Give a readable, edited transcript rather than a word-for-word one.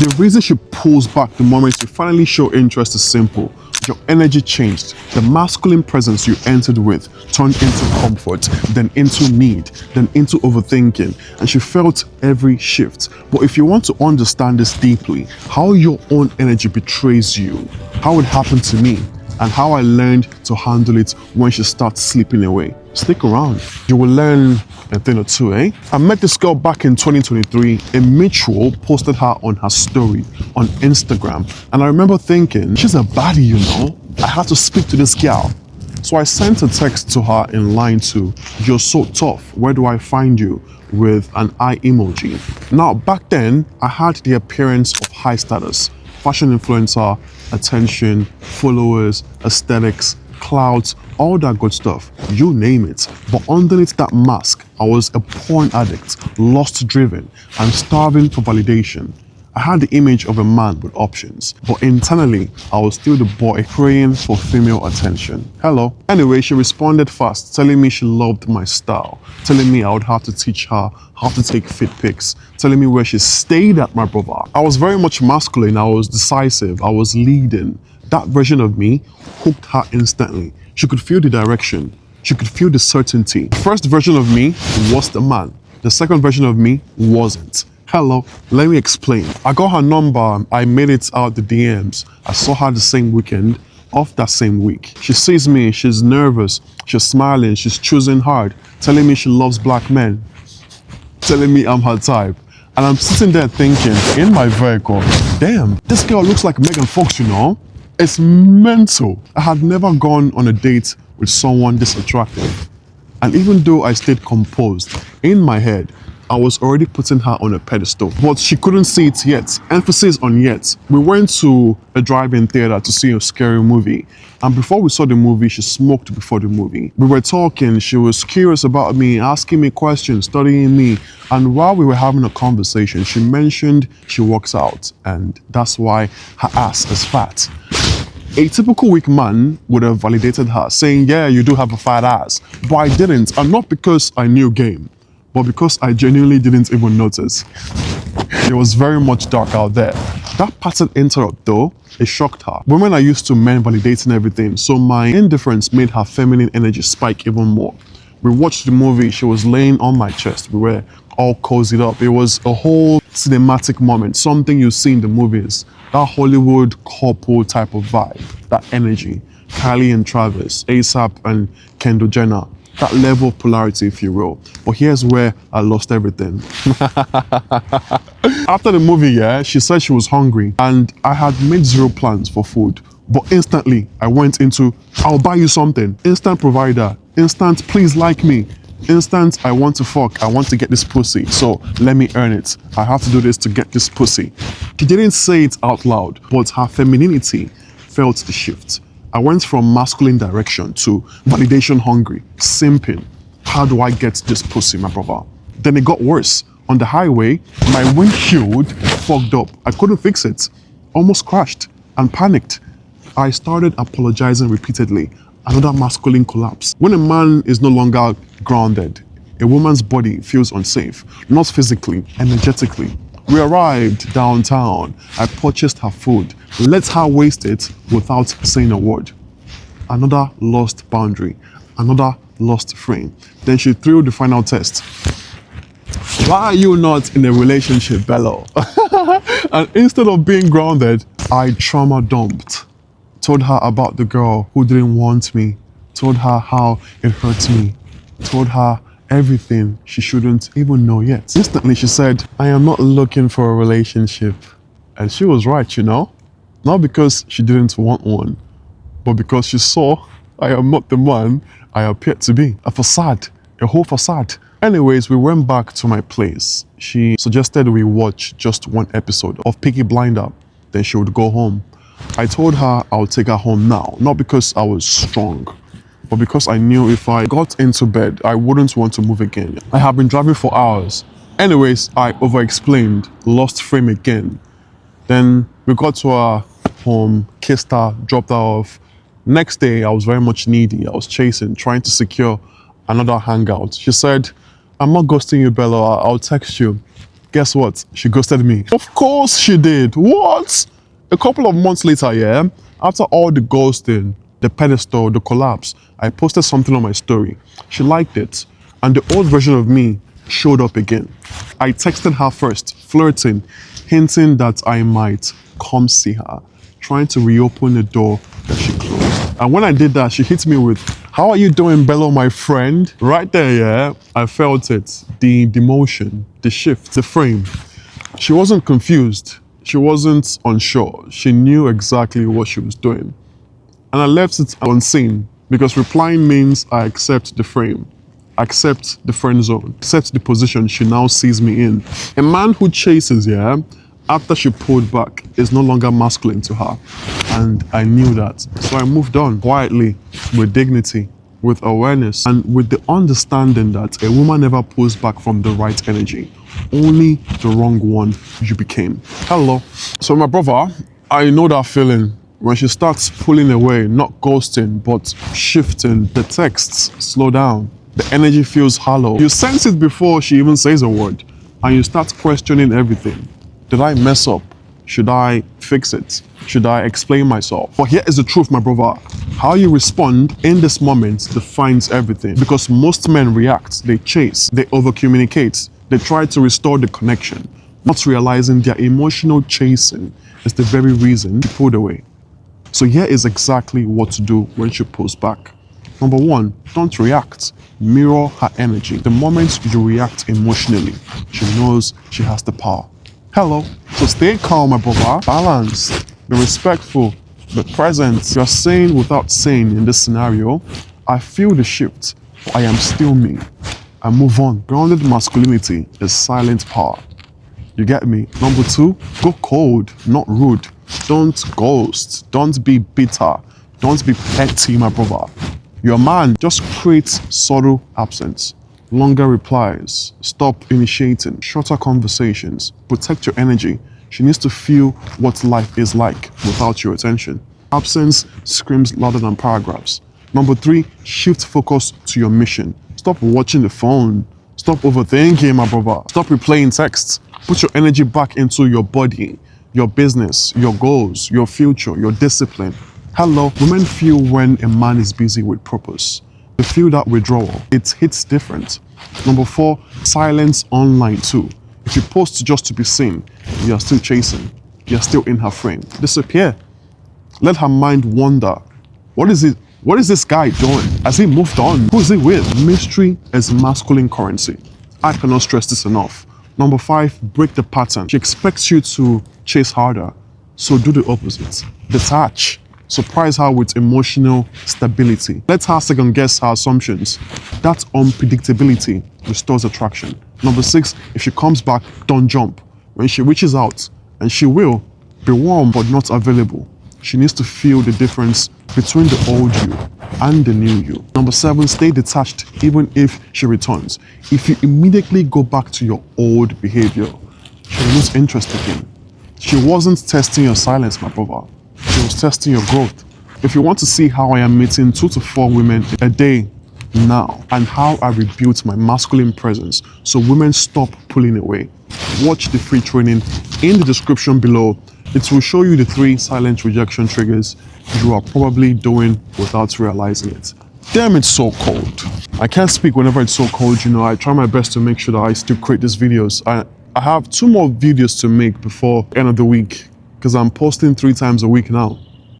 The reason she pulls back the moment you finally show interest is simple. Your energy changed. The masculine presence you entered with turned into comfort, then into need, then into overthinking, and she felt every shift. But if you want to understand this deeply, how your own energy betrays you, how it happened to me, and how I learned to handle it when she starts slipping away. Stick around. You will learn a thing or two, eh? I met this girl back in 2023. A mutual posted her on her story on Instagram. And I remember thinking, she's a baddie, you know? I had to speak to this girl. So I sent a text to her in line 2. You're so tough. Where do I find you? With an eye emoji. Now, back then, I had the appearance of high status. Fashion influencer, attention, followers, aesthetics, clouds, all that good stuff, you name it. But underneath that mask, I was a porn addict, lust-driven, and starving for validation. I had the image of a man with options, but internally, I was still the boy praying for female attention. Hello. Anyway, she responded fast, telling me she loved my style, telling me I would have to teach her how to take fit pics, telling me where she stayed at, my brother. I was very much masculine, I was decisive, I was leading. That version of me hooked her instantly. She could feel the direction. She could feel the certainty. The first version of me was the man. The second version of me wasn't. Hello, let me explain. I got her number, I made it out the DMs. I saw her the same weekend of that same week. She sees me, she's nervous, she's smiling, she's choosing hard, telling me she loves black men, telling me I'm her type. And I'm sitting there thinking, in my vehicle, damn, this girl looks like Megan Fox, you know? It's mental. I had never gone on a date with someone this attractive. And even though I stayed composed, in my head, I was already putting her on a pedestal, but she couldn't see it yet. Emphasis on yet. We went to a drive-in theater to see a scary movie. And before we saw the movie, she smoked before the movie. We were talking, she was curious about me, asking me questions, studying me. And while we were having a conversation, she mentioned she works out, and that's why her ass is fat. A typical weak man would have validated her, saying, yeah, you do have a fat ass. But I didn't, and not because I knew game, but because I genuinely didn't even notice. It was very much dark out there. That pattern interrupt though, it shocked her. Women are used to men validating everything, so my indifference made her feminine energy spike even more. We watched the movie, she was laying on my chest, we were all cozied up. It was a whole cinematic moment, something you see in the movies. That Hollywood couple type of vibe, that energy. Kylie and Travis, ASAP and Kendall Jenner. That level of polarity, if you will. But here's where I lost everything. After the movie, yeah, she said she was hungry and I had made zero plans for food. But instantly, I went into, I'll buy you something. Instant provider. Instant, please like me. Instant, I want to fuck. I want to get this pussy. So let me earn it. I have to do this to get this pussy. She didn't say it out loud, but her femininity felt the shift. I went from masculine direction to validation hungry, simping. How do I get this pussy, my brother? Then it got worse. On the highway, my windshield fogged up. I couldn't fix it. Almost crashed and panicked. I started apologizing repeatedly. Another masculine collapse. When a man is no longer grounded, a woman's body feels unsafe, not physically, energetically. We arrived downtown. I purchased her food, let her waste it without saying a word. Another lost boundary, another lost frame. Then she threw the final test. Why are you not in a relationship, Bello? And instead of being grounded, I trauma dumped. Told her about the girl who didn't want me. Told her how it hurt me. Told her everything she shouldn't even know yet. Instantly she said, I am not looking for a relationship. And she was right, you know? Not because she didn't want one, but because she saw I am not the man I appeared to be. A facade, a whole facade. Anyways, we went back to my place. She suggested we watch just one episode of Peaky Blinders, then she would go home. I told her I would take her home now, not because I was strong, but because I knew if I got into bed, I wouldn't want to move again. I have been driving for hours. Anyways, I over-explained, lost frame again. Then we got to her home, kissed her, dropped her off. Next day, I was very much needy. I was chasing, trying to secure another hangout. She said, I'm not ghosting you, Bella. I'll text you. Guess what? She ghosted me. Of course she did. What? A couple of months later, yeah, after all the ghosting, the pedestal, the collapse, I posted something on my story. She liked it. And the old version of me showed up again. I texted her first, flirting, hinting that I might come see her, trying to reopen the door that she closed. And when I did that, she hit me with, "How are you doing, Bello, my friend?" Right there, yeah, I felt it. The motion, the shift, the frame. She wasn't confused. She wasn't unsure. She knew exactly what she was doing. And I left it unseen because replying means I accept the frame, accept the friend zone, accept the position she now sees me in. A man who chases, yeah, after she pulled back is no longer masculine to her. And I knew that. So I moved on quietly, with dignity, with awareness, and with the understanding that a woman never pulls back from the right energy. Only the wrong one you became. Hello. So my brother, I know that feeling. When she starts pulling away, not ghosting, but shifting, the texts slow down. The energy feels hollow. You sense it before she even says a word, and you start questioning everything. Did I mess up? Should I fix it? Should I explain myself? But here is the truth, my brother. How you respond in this moment defines everything. Because most men react, they chase, they over-communicate, they try to restore the connection, not realizing their emotional chasing is the very reason she pulled away. So here is exactly what to do when she pulls back. Number one, don't react. Mirror her energy. The moment you react emotionally, she knows she has the power. Hello. So stay calm, my brother. Balance. Be respectful. Be present. You're saying without saying in this scenario, I feel the shift, but I am still me. I move on. Grounded masculinity is silent power. You get me? Number two, go cold, not rude. Don't ghost. Don't be bitter. Don't be petty, my brother. You're a man. Just create subtle absence. Longer replies. Stop initiating. Shorter conversations. Protect your energy. She needs to feel what life is like without your attention. Absence screams louder than paragraphs. Number three, shift focus to your mission. Stop watching the phone. Stop overthinking, my brother. Stop replaying texts. Put your energy back into your body, your business, your goals, your future, your discipline. Hello, women feel when a man is busy with purpose. They feel that withdrawal. It hits different. Number four, silence online too. If you post just to be seen, you are still chasing. You're still in her frame. Disappear. Let her mind wander. What is this guy doing? Has he moved on? Who is he with? Mystery is masculine currency. I cannot stress this enough. Number five, break the pattern. She expects you to chase harder, so do the opposite. Detach. Surprise her with emotional stability. Let her second guess her assumptions. That unpredictability restores attraction. Number six, if she comes back, don't jump. When she reaches out, and she will, be warm but not available. She needs to feel the difference between the old you and the new you. Number seven, stay detached even if she returns. If you immediately go back to your old behavior, she'll lose interest again. She wasn't testing your silence, my brother. She was testing your growth. If you want to see how I am meeting 2 to 4 women a day now and how I rebuilt my masculine presence so women stop pulling away, watch the free training in the description below. It will show you the 3 silent rejection triggers you are probably doing without realizing it. Damn, it's so cold. I can't speak whenever it's so cold, you know. I try my best to make sure that I still create these videos. I have 2 more videos to make before the end of the week because I'm posting 3 times a week now.